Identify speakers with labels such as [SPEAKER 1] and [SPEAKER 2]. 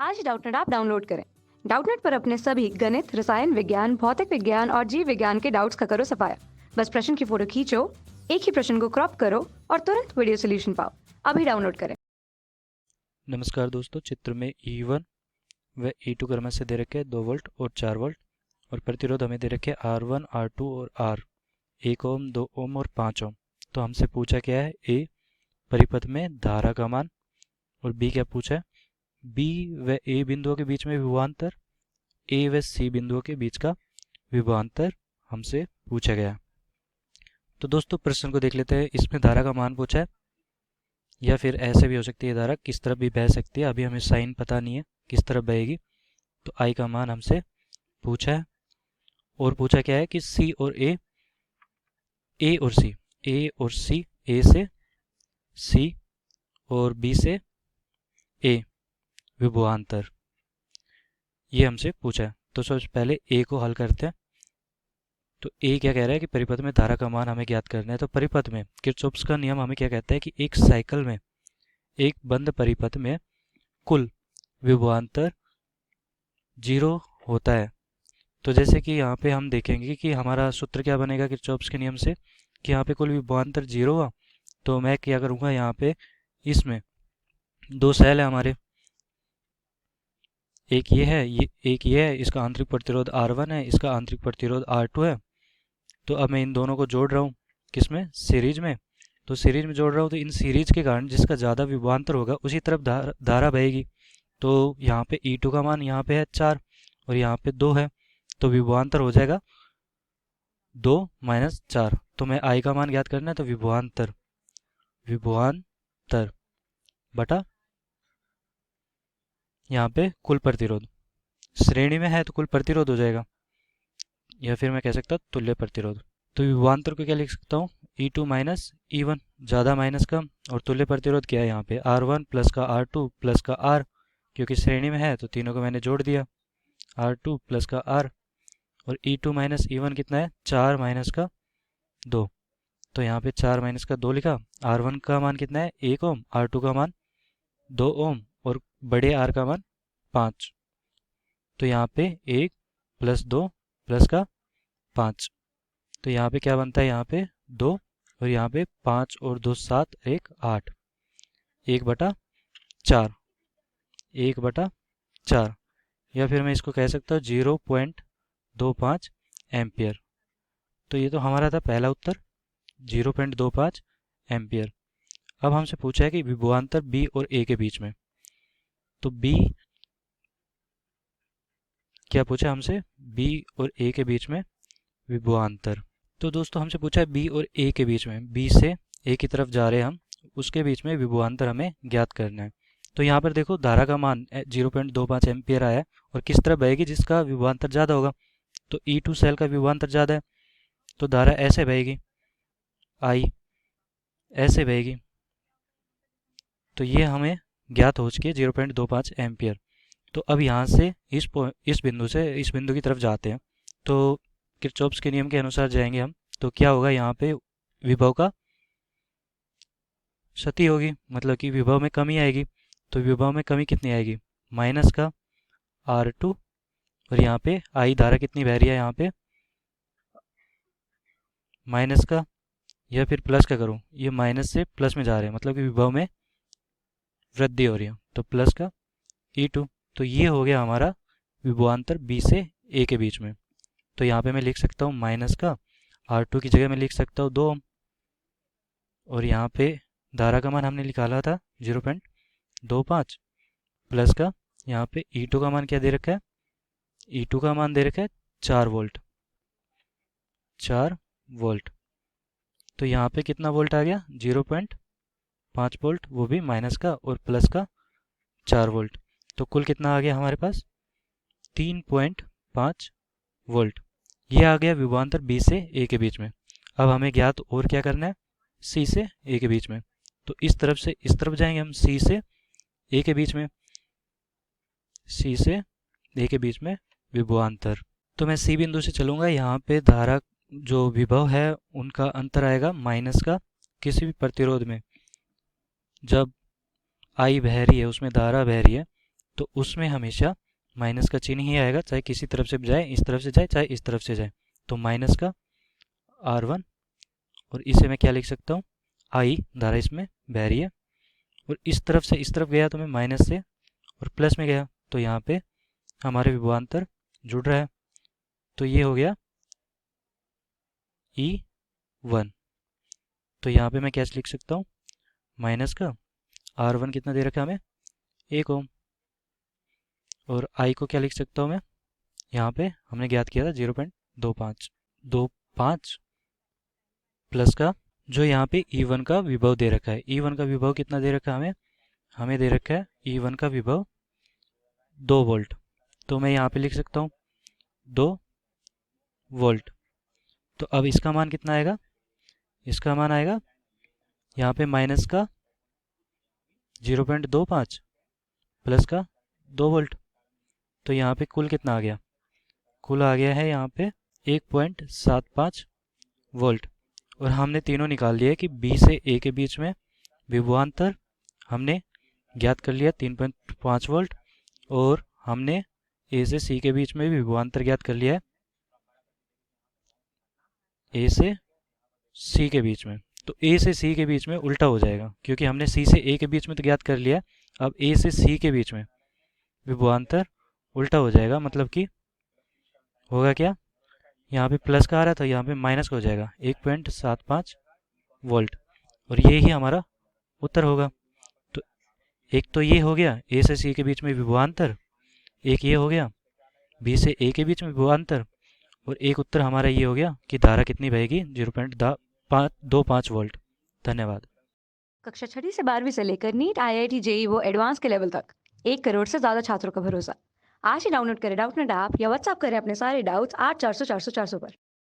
[SPEAKER 1] आज Doubtnut app download करें। Doubtnut पर अपने सभी गणित, रसायन विज्ञान, भौतिक विज्ञान और जीव विज्ञान के डाउट्स का करो सफाया। बस प्रश्न की फोटो खींचो, एक ही प्रश्न को क्रॉप करो और तुरंत वीडियो सोल्यूशन पाओ। अभी डाउनलोड करें।
[SPEAKER 2] नमस्कार दोस्तों, चित्र में E1 व E2 क्रम से दे रखे 2 वोल्ट और 4 वोल्ट और प्रतिरोध हमें दे रखे R1, R2 और R, 1 ओम, 2 ओम और 5 ओम। तो हमसे पूछा क्या है, A परिपथ में धारा का मान, और B क्या पूछा है, B व A बिंदुओं के बीच में विभवांतर, A व C बिंदुओं के बीच का विभवांतर हमसे पूछा गया। तो दोस्तों प्रश्न को देख लेते हैं। इसमें धारा का मान पूछा है, या फिर ऐसे भी हो सकती है, धारा किस तरफ भी बह सकती है। अभी हमें साइन पता नहीं है किस तरफ बहेगी। तो आई का मान हमसे पूछा है, और पूछा क्या है कि सी और ए, ए और सी, ए और सी, ए से सी और बी से ए विभवांतर, ये हमसे पूछा है। तो सबसे पहले ए को हल करते हैं। तो ए क्या कह रहा है कि परिपथ में धारा का मान हमें ज्ञात करना है। तो परिपथ में किरचॉफ्स का नियम हमें क्या कहता है कि एक साइकिल में, एक बंद परिपथ में कुल विभवांतर 0 होता है। तो जैसे कि यहाँ पे हम देखेंगे कि हमारा सूत्र क्या बनेगा किरचॉफ्स के नियम से, कि यहाँ पे कुल विभवांतर 0 हुआ। तो मैं क्या करूँगा, यहाँ पे इसमें 2 सेल है हमारे, एक ये है, एक ये है, इसका आंतरिक प्रतिरोध R1 है, इसका आंतरिक प्रतिरोध R2 है। तो अब मैं इन दोनों को जोड़ रहा हूँ, किसमें, सीरीज में। तो सीरीज में जोड़ रहा हूँ, तो इन सीरीज के कारण जिसका ज़्यादा विभवांतर होगा उसी तरफ धारा बहेगी। तो यहाँ पे E2 का मान यहाँ पे है 4 और यहाँ पे 2 है, तो विभवांतर हो जाएगा 2 - 4। तो मैं I का मान ज्ञात करना है, तो विभवांतर, विभवांतर बटा यहाँ पे कुल प्रतिरोध, श्रेणी में है तो कुल प्रतिरोध हो जाएगा, या फिर मैं कह सकता तुल्य प्रतिरोध। तो विभवांतर को क्या लिख सकता हूँ, E2 - E1, ज़्यादा माइनस कम, और तुल्य प्रतिरोध क्या है यहाँ पे, R1 प्लस का R2 प्लस का R, क्योंकि श्रेणी में है तो तीनों को मैंने जोड़ दिया, R2 प्लस का R। और E2 - E1 कितना है, 4 माइनस का 2। तो यहाँ पे 4 माइनस का 2 लिखा। R1 का मान कितना है, 1 ओम, R2 का मान 2 ओम और बड़े R का मान 5। तो यहाँ पे 1 प्लस 2 प्लस का 5। तो यहाँ पे क्या बनता है, यहाँ पे 2 और यहाँ पे 5 और 2 7, 1 8, 1/4, 1/4। या फिर मैं इसको कह सकता हूँ 0.25 एम्पियर। तो ये तो हमारा था पहला उत्तर, 0.25 एम्पियर। अब हमसे पूछा है कि विभवांतर बी और ए के बीच में। तो बी क्या पूछा हमसे, बी और ए के बीच में विभवांतर। तो दोस्तों हमसे पूछा है बी और ए के बीच में, बी से ए की तरफ जा रहे हैं हम, उसके बीच में विभवांतर हमें ज्ञात करना है। तो यहाँ पर देखो धारा का मान 0.25 एम्पियर आया है, और किस तरफ बहेगी, जिसका विभवांतर ज़्यादा होगा। तो E2 सेल का विभवांतर ज़्यादा है, तो धारा ऐसे बहेगी, I ऐसे बहेगी। तो ये हमें ज्ञात हो चुकी है 0.25 एम्पियर। तो अब यहाँ से इस बिंदु से इस बिंदु की तरफ जाते हैं। तो किरचॉफ्स के नियम के अनुसार जाएंगे हम। तो क्या होगा, यहाँ पे विभव का क्षति होगी, मतलब कि विभव में कमी आएगी। तो विभव में कमी कितनी आएगी, माइनस का R2, और यहाँ पे I धारा कितनी बह रही है, यहाँ पे माइनस का, या फिर प्लस का करूँ, ये माइनस से प्लस में जा रहे हैं, मतलब कि विभव में वृद्धि हो रही है, तो प्लस का E2। तो ये हो गया हमारा विभवांतर B से A के बीच में। तो यहाँ पे मैं लिख सकता हूँ माइनस का, R2 की जगह मैं लिख सकता हूँ 2 ओम, और यहाँ पे धारा का मान हमने निकाला था 0.25, प्लस का यहाँ पे E2 का मान क्या दे रखा है, E2 का मान दे रखा है 4 वोल्ट, 4 वोल्ट। तो यहाँ पे कितना वोल्ट आ गया, 0.5 वोल्ट, वो भी माइनस का और प्लस का 4 वोल्ट। तो कुल कितना आ गया हमारे पास, 3.5 वोल्ट। ये आ गया विभवांतर बी से ए के बीच में। अब हमें ज्ञात और क्या करना है, सी से ए के बीच में। तो इस तरफ से इस तरफ जाएंगे हम, सी से ए के बीच में, सी से ए के बीच में विभवांतर। तो मैं सी बिंदु से चलूंगा, यहाँ पे धारा जो विभव है उनका अंतर आएगा माइनस का, किसी भी प्रतिरोध में जब आई बह रही है उसमें धारा बह रही है, तो उसमें हमेशा माइनस का चिन्ह ही आएगा, चाहे किसी तरफ से जाए, इस तरफ से जाए चाहे इस तरफ से जाए। तो माइनस का R1, और इसे मैं क्या लिख सकता हूँ, I धारा इसमें बह रही है, और इस तरफ से इस तरफ गया तो मैं माइनस से और प्लस में गया, तो यहाँ पे हमारे विभवांतर जुड़ रहा है। तो ये हो गया E1। तो यहाँ पे मैं क्या लिख सकता हूँ, माइनस का R1 कितना दे रखा है हमें, 1 ओम, और I को क्या लिख सकता हूँ मैं, यहाँ पे हमने ज्ञात किया था 0.25 प्लस का जो यहाँ पे E1 का विभव दे रखा है। E1 का विभव कितना दे रखा है हमें दे रखा है E1 का विभव 2 वोल्ट। तो मैं यहाँ पे लिख सकता हूँ 2 वोल्ट। तो अब इसका मान कितना आएगा, इसका मान आएगा यहाँ पे माइनस का 0.25 प्लस का 2 वोल्ट। तो यहाँ पे कुल कितना आ गया, कुल आ गया है यहाँ पे 1.75 वोल्ट। और हमने तीनों निकाल लिए कि B से A के बीच में विभवांतर हमने ज्ञात कर लिया 3.5 वोल्ट, और हमने A से C के बीच में भी विभवांतर ज्ञात कर लिया है A से C के बीच में। तो A से C के बीच में उल्टा हो जाएगा, क्योंकि हमने C से A के बीच में तो ज्ञात कर लिया, अब A से C के बीच में विभवांतर उल्टा हो जाएगा। मतलब कि होगा क्या, यहाँ पे प्लस का आ रहा था, यहाँ पे माइनस का हो जाएगा 1.75 वोल्ट, और ये ही हमारा उत्तर होगा। तो एक तो ये हो गया A से C के बीच में विभवांतर, एक ये हो गया B से A के बीच में विभवांतर, और एक उत्तर हमारा ये हो गया कि धारा कितनी बहेगी 0.25 वोल्ट। धन्यवाद।
[SPEAKER 1] कक्षा 6वीं से 12वीं से लेकर नीट, IIT, JEE वो एडवांस के लेवल तक 1 करोड़ से ज़्यादा छात्रों का भरोसा। आज ही डाउनलोड करें डाउटनेट ऐप या व्हाट्सएप करें अपने सारे डाउट्स 8400 400 400 पर।